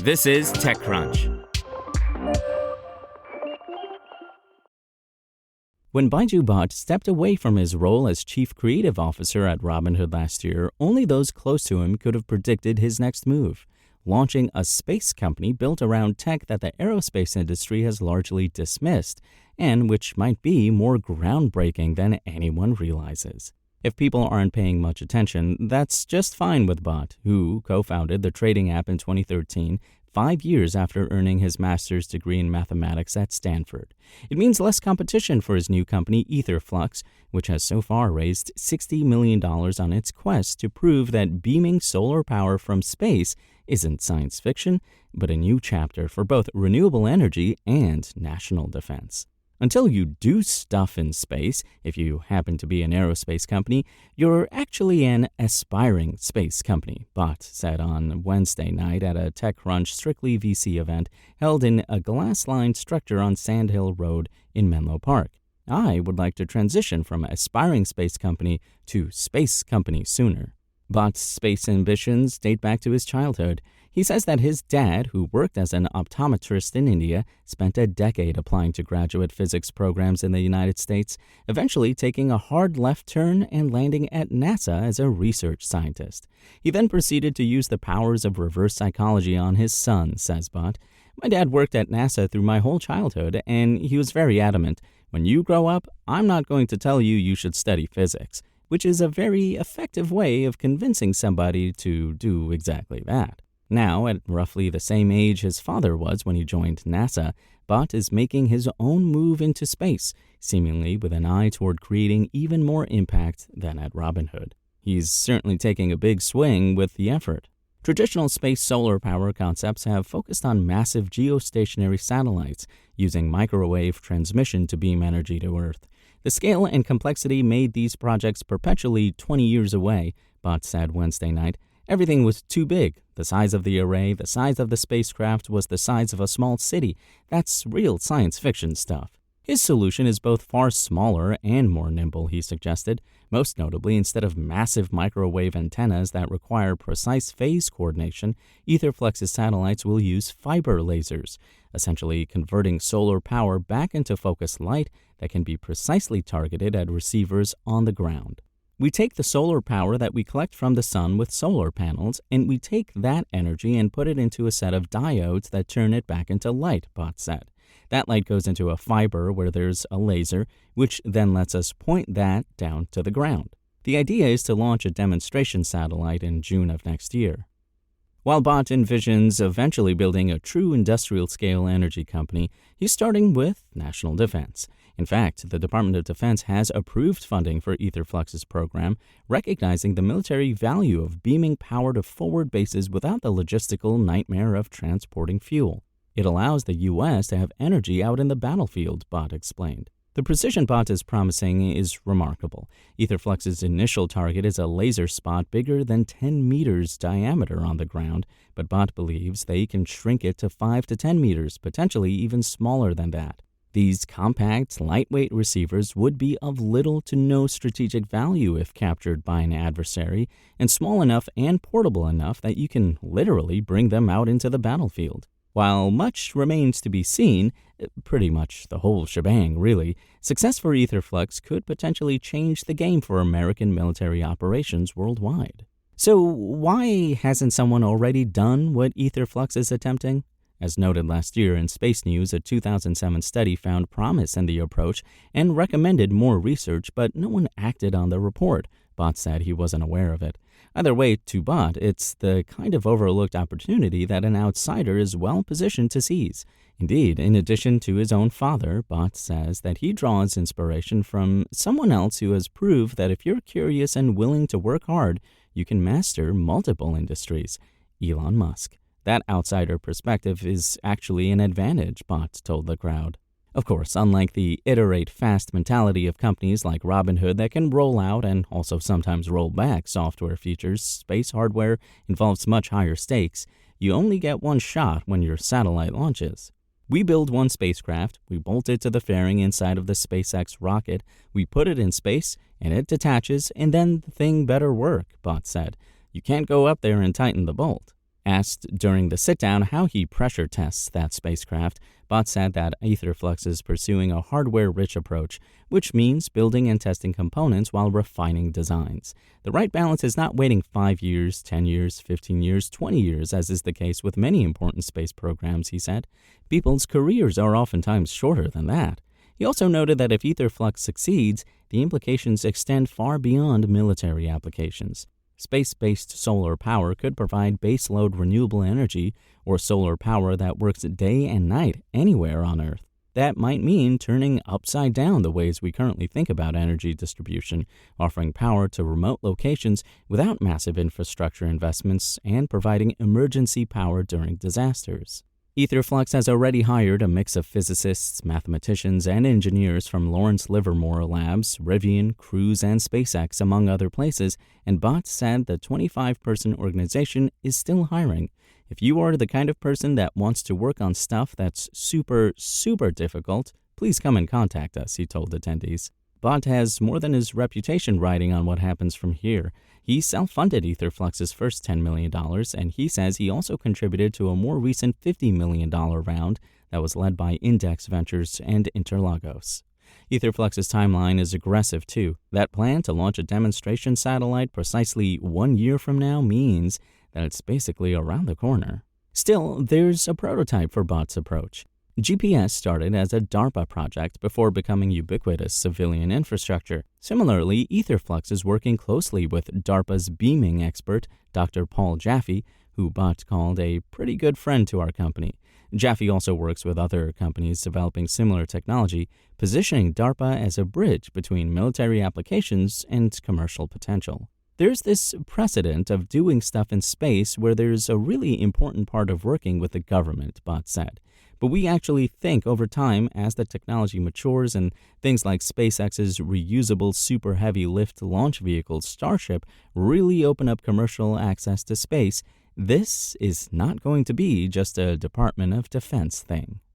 This is TechCrunch. When Baiju Bhatt stepped away from his role as chief creative officer at Robinhood last year, only those close to him could have predicted his next move, launching a space company built around tech that the aerospace industry has largely dismissed, and which might be more groundbreaking than anyone realizes. If people aren't paying much attention, that's just fine with Bhatt, who co-founded the trading app in 2013, 5 years after earning his master's degree in mathematics at Stanford. It means less competition for his new company, Etherflux, which has so far raised $60 million on its quest to prove that beaming solar power from space isn't science fiction, but a new chapter for both renewable energy and national defense. Until you do stuff in space, if you happen to be an aerospace company, you're actually an aspiring space company, Bhatt said on Wednesday night at a TechCrunch Strictly VC event held in a glass-lined structure on Sand Hill Road in Menlo Park. I would like to transition from aspiring space company to space company sooner. Bhatt's space ambitions date back to his childhood. He says that his dad, who worked as an optometrist in India, spent a decade applying to graduate physics programs in the United States, eventually taking a hard left turn and landing at NASA as a research scientist. He then proceeded to use the powers of reverse psychology on his son, says Bhatt. My dad worked at NASA through my whole childhood, and he was very adamant. When you grow up, I'm not going to tell you should study physics, which is a very effective way of convincing somebody to do exactly that. Now, at roughly the same age his father was when he joined NASA, Bhatt is making his own move into space, seemingly with an eye toward creating even more impact than at Robinhood. He's certainly taking a big swing with the effort. Traditional space solar power concepts have focused on massive geostationary satellites, using microwave transmission to beam energy to Earth. The scale and complexity made these projects perpetually 20 years away, Bhatt said Wednesday night. Everything was too big. The size of the array, the size of the spacecraft was the size of a small city. That's real science fiction stuff. His solution is both far smaller and more nimble, he suggested. Most notably, instead of massive microwave antennas that require precise phase coordination, Etherflux's satellites will use fiber lasers, essentially converting solar power back into focused light that can be precisely targeted at receivers on the ground. We take the solar power that we collect from the sun with solar panels, and we take that energy and put it into a set of diodes that turn it back into light, Bhatt said. That light goes into a fiber where there's a laser, which then lets us point that down to the ground. The idea is to launch a demonstration satellite in June of next year. While Bhatt envisions eventually building a true industrial-scale energy company, he's starting with national defense. In fact, the Department of Defense has approved funding for Etherflux's program, recognizing the military value of beaming power to forward bases without the logistical nightmare of transporting fuel. It allows the U.S. to have energy out in the battlefield, Bhatt explained. The precision Bhatt is promising is remarkable. Etherflux's initial target is a laser spot bigger than 10 meters diameter on the ground, but Bhatt believes they can shrink it to 5 to 10 meters, potentially even smaller than that. These compact, lightweight receivers would be of little to no strategic value if captured by an adversary, and small enough and portable enough that you can literally bring them out into the battlefield. While much remains to be seen, pretty much the whole shebang really, success for Etherflux could potentially change the game for American military operations worldwide. So why hasn't someone already done what Etherflux is attempting? As noted last year in Space News, a 2007 study found promise in the approach and recommended more research, but no one acted on the report. Bhatt said he wasn't aware of it. Either way, to Bhatt, it's the kind of overlooked opportunity that an outsider is well positioned to seize. Indeed, in addition to his own father, Bhatt says that he draws inspiration from someone else who has proved that if you're curious and willing to work hard, you can master multiple industries, Elon Musk. That outsider perspective is actually an advantage, Bhatt told the crowd. Of course, unlike the iterate fast mentality of companies like Robinhood that can roll out and also sometimes roll back software features, space hardware involves much higher stakes. You only get one shot when your satellite launches. We build one spacecraft, we bolt it to the fairing inside of the SpaceX rocket, we put it in space, and it detaches, and then the thing better work, Bhatt said. You can't go up there and tighten the bolt. Asked during the sit-down how he pressure tests that spacecraft, Bhatt said that Etherflux is pursuing a hardware-rich approach, which means building and testing components while refining designs. The right balance is not waiting 5 years, 10 years, 15 years, 20 years, as is the case with many important space programs, he said. People's careers are oftentimes shorter than that. He also noted that if Etherflux succeeds, the implications extend far beyond military applications. Space-based solar power could provide baseload renewable energy or solar power that works day and night anywhere on Earth. That might mean turning upside down the ways we currently think about energy distribution, offering power to remote locations without massive infrastructure investments and providing emergency power during disasters. Etherflux has already hired a mix of physicists, mathematicians, and engineers from Lawrence Livermore Labs, Rivian, Cruise, and SpaceX, among other places, and Bhatt said the 25-person organization is still hiring. If you are the kind of person that wants to work on stuff that's super, super difficult, please come and contact us, he told attendees. Bhatt has more than his reputation riding on what happens from here. He self-funded Etherflux's first $10 million, and he says he also contributed to a more recent $50 million round that was led by Index Ventures and Interlagos. Etherflux's timeline is aggressive, too. That plan to launch a demonstration satellite precisely 1 year from now means that it's basically around the corner. Still, there's a prototype for Bhatt's approach. GPS started as a DARPA project before becoming ubiquitous civilian infrastructure. Similarly, Etherflux is working closely with DARPA's beaming expert, Dr. Paul Jaffe, who Bhatt called a pretty good friend to our company. Jaffe also works with other companies developing similar technology, positioning DARPA as a bridge between military applications and commercial potential. There's this precedent of doing stuff in space where there's a really important part of working with the government, Bhatt said. But we actually think over time, as the technology matures and things like SpaceX's reusable super heavy lift launch vehicle Starship really open up commercial access to space, this is not going to be just a Department of Defense thing.